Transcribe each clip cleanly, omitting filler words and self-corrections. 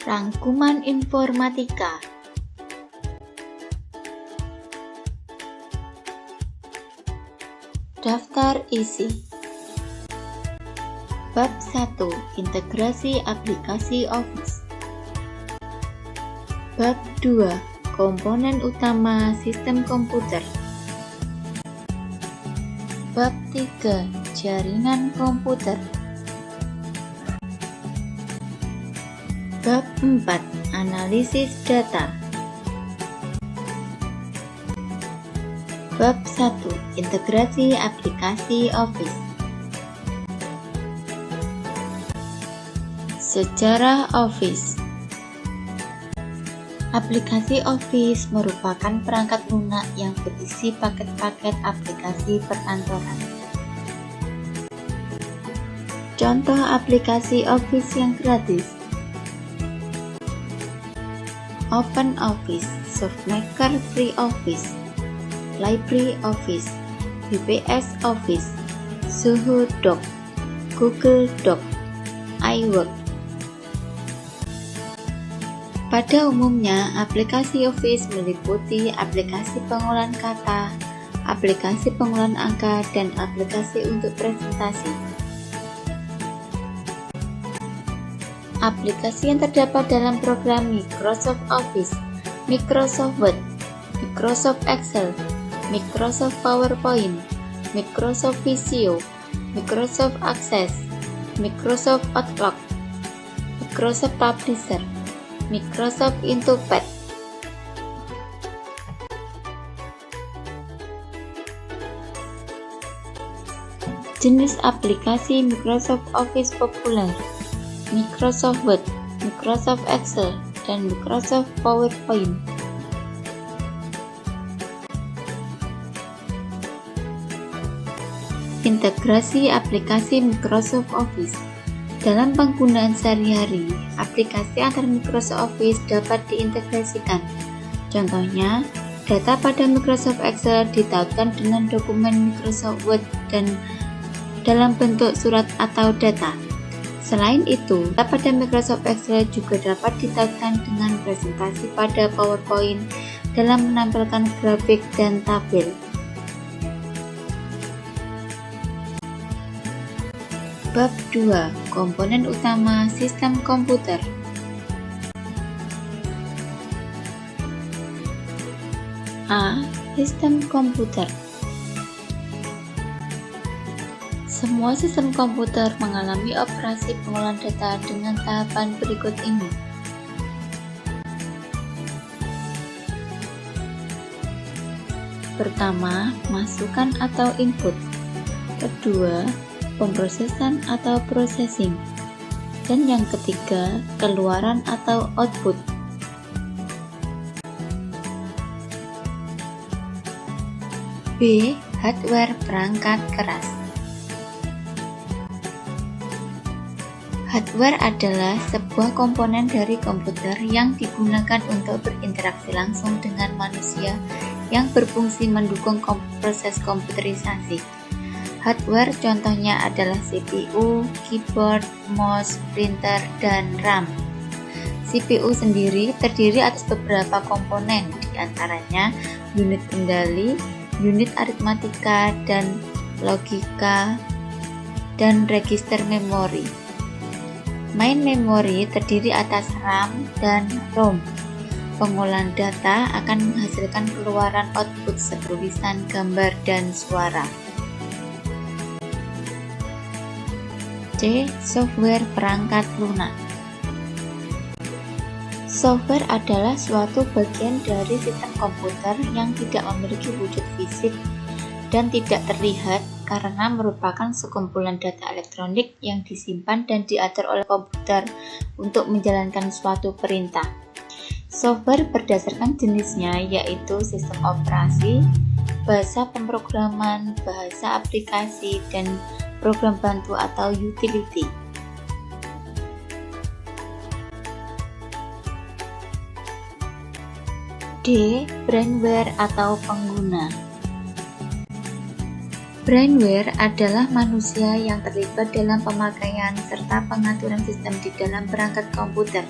Rangkuman informatika. Daftar isi. Bab 1. Integrasi aplikasi Office. Bab 2. Komponen utama sistem komputer. Bab 3. Jaringan komputer. Bab 4. Analisis data. Bab 1. Integrasi aplikasi Office. Sejarah Office. Aplikasi Office merupakan perangkat lunak yang berisi paket-paket aplikasi perkantoran. Contoh aplikasi Office yang gratis: OpenOffice, SoftMaker Free Office, LibreOffice, VPS Office, Zoho Doc, Google Doc, iWork. Pada umumnya, aplikasi Office meliputi aplikasi pengolahan kata, aplikasi pengolahan angka, dan aplikasi untuk presentasi. Aplikasi yang terdapat dalam program Microsoft Office, Microsoft Word, Microsoft Excel, Microsoft PowerPoint, Microsoft Visio, Microsoft Access, Microsoft Outlook, Microsoft Publisher, Microsoft Intopad. Jenis aplikasi Microsoft Office populer: Microsoft Word, Microsoft Excel, dan Microsoft PowerPoint. Integrasi aplikasi Microsoft Office. Dalam penggunaan sehari-hari, aplikasi antar Microsoft Office dapat diintegrasikan. Contohnya, data pada Microsoft Excel ditautkan dengan dokumen Microsoft Word dan dalam bentuk surat atau data. Selain itu, data pada Microsoft Excel juga dapat ditautkan dengan presentasi pada PowerPoint dalam menampilkan grafik dan tabel. Bab 2. Komponen utama sistem komputer. A. Sistem komputer. Semua sistem komputer mengalami operasi pengolahan data dengan tahapan berikut ini. Pertama, masukan atau input. Kedua, pemrosesan atau processing. Dan yang ketiga, keluaran atau output. B. Hardware perangkat keras. Hardware adalah sebuah komponen dari komputer yang digunakan untuk berinteraksi langsung dengan manusia yang berfungsi mendukung proses komputerisasi. Hardware contohnya adalah CPU, keyboard, mouse, printer, dan RAM. CPU sendiri terdiri atas beberapa komponen, diantaranya unit kendali, unit aritmatika, dan logika, dan register memori. Main memori terdiri atas RAM dan ROM. Pengolahan data akan menghasilkan keluaran output seperti tulisan, gambar, dan suara. C. Software perangkat lunak. Software adalah suatu bagian dari sistem komputer yang tidak memiliki wujud fisik dan tidak terlihat karena merupakan sekumpulan data elektronik yang disimpan dan diatur oleh komputer untuk menjalankan suatu perintah. Software berdasarkan jenisnya yaitu sistem operasi, bahasa pemrograman, bahasa aplikasi, dan program bantu atau utility. D. Brainware atau pengguna. Brainware adalah manusia yang terlibat dalam pemakaian serta pengaturan sistem di dalam perangkat komputer.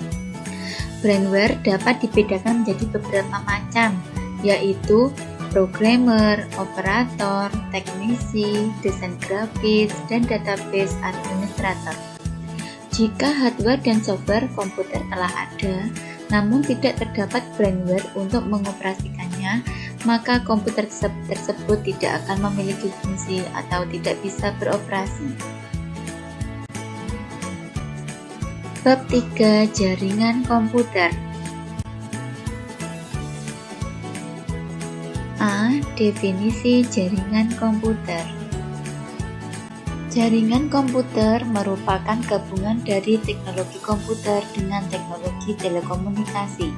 Brandware dapat dibedakan menjadi beberapa macam, yaitu programmer, operator, teknisi, desain grafis, dan database administrator. Jika hardware dan software komputer telah ada, namun tidak terdapat brandware untuk mengoperasikannya, maka komputer tersebut tidak akan memiliki fungsi atau tidak bisa beroperasi. Bab 3. Jaringan komputer. A. Definisi jaringan komputer. Jaringan komputer merupakan gabungan dari teknologi komputer dengan teknologi telekomunikasi.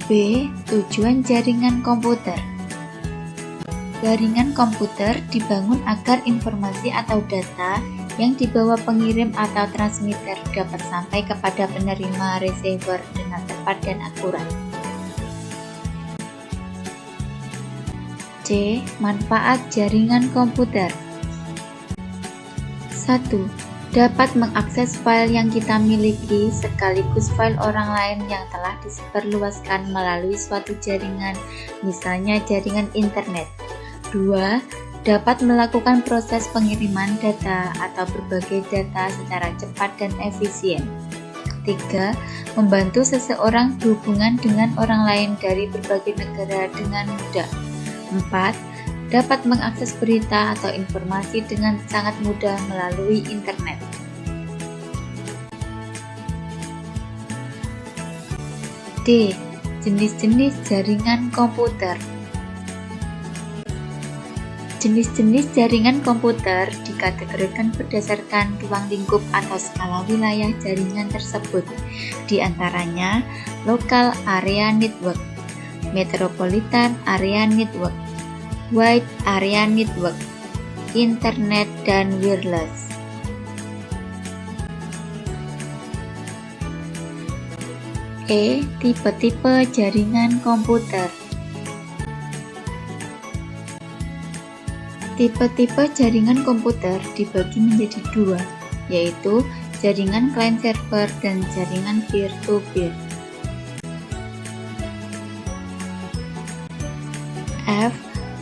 B. Tujuan jaringan komputer. Jaringan komputer dibangun agar informasi atau data yang dibawa pengirim atau transmitter dapat sampai kepada penerima receiver dengan tepat dan akurat. C. Manfaat jaringan komputer. 1. Dapat mengakses file yang kita miliki sekaligus file orang lain yang telah disebarluaskan melalui suatu jaringan, misalnya jaringan internet. 2. Dapat melakukan proses pengiriman data atau berbagai data secara cepat dan efisien. 3. Membantu seseorang berhubungan dengan orang lain dari berbagai negara dengan mudah. 4. Dapat mengakses berita atau informasi dengan sangat mudah melalui internet. D. Jenis-jenis jaringan komputer. Jenis-jenis jaringan komputer dikategorikan berdasarkan ruang lingkup atau skala wilayah jaringan tersebut, di antaranya Local Area Network, Metropolitan Area Network, Wide Area Network, Internet, dan Wireless. E. Tipe-tipe jaringan komputer. Tipe-tipe jaringan komputer dibagi menjadi dua, yaitu jaringan client-server dan jaringan peer-to-peer. F.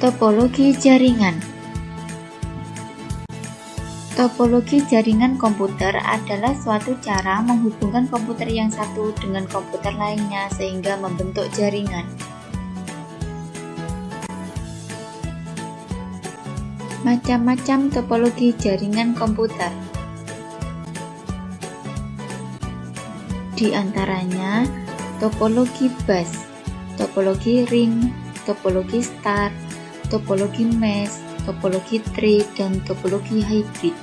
Topologi jaringan. Topologi jaringan komputer adalah suatu cara menghubungkan komputer yang satu dengan komputer lainnya sehingga membentuk jaringan. Macam-macam topologi jaringan komputer. Di antaranya topologi bus, topologi ring, topologi star, topologi mesh, topologi tree, dan topologi hybrid.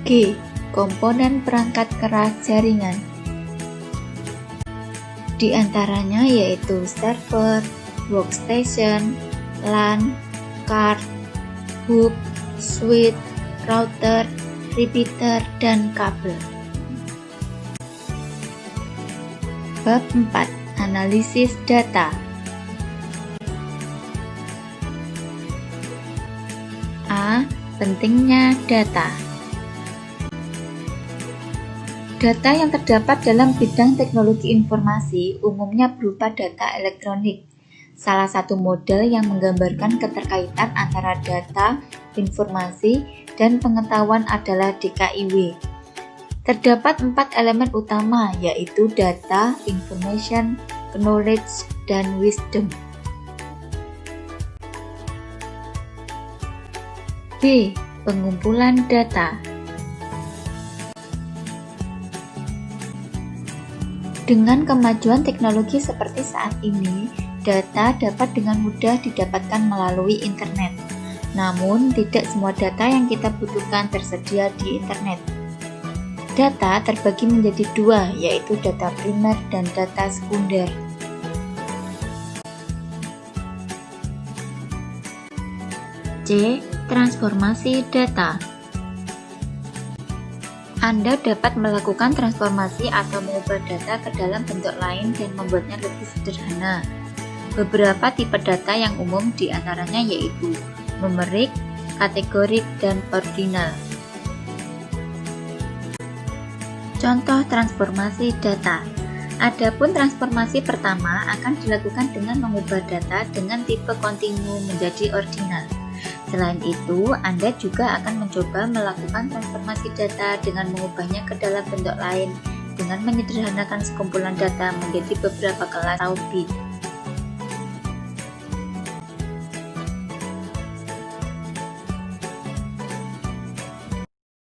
G. Komponen perangkat keras jaringan. Di antaranya yaitu server, workstation, LAN, card, hub, switch, router, repeater, dan kabel. Bab 4. Analisis data. A. Pentingnya data. Data yang terdapat dalam bidang teknologi informasi umumnya berupa data elektronik. Salah satu model yang menggambarkan keterkaitan antara data, informasi, dan pengetahuan adalah DKIW. Terdapat 4 elemen utama, yaitu data, information, knowledge, dan wisdom. B. Pengumpulan data. Dengan kemajuan teknologi seperti saat ini, data dapat dengan mudah didapatkan melalui internet. Namun, tidak semua data yang kita butuhkan tersedia di internet. Data terbagi menjadi dua, yaitu data primer dan data sekunder. C. Transformasi data. Anda dapat melakukan transformasi atau mengubah data ke dalam bentuk lain dan membuatnya lebih sederhana. Beberapa tipe data yang umum diantaranya yaitu numerik, kategorik, dan ordinal. Contoh transformasi data. Adapun transformasi pertama akan dilakukan dengan mengubah data dengan tipe kontinu menjadi ordinal. Selain itu, Anda juga akan mencoba melakukan transformasi data dengan mengubahnya ke dalam bentuk lain dengan menyederhanakan sekumpulan data menjadi beberapa kelas atau bit.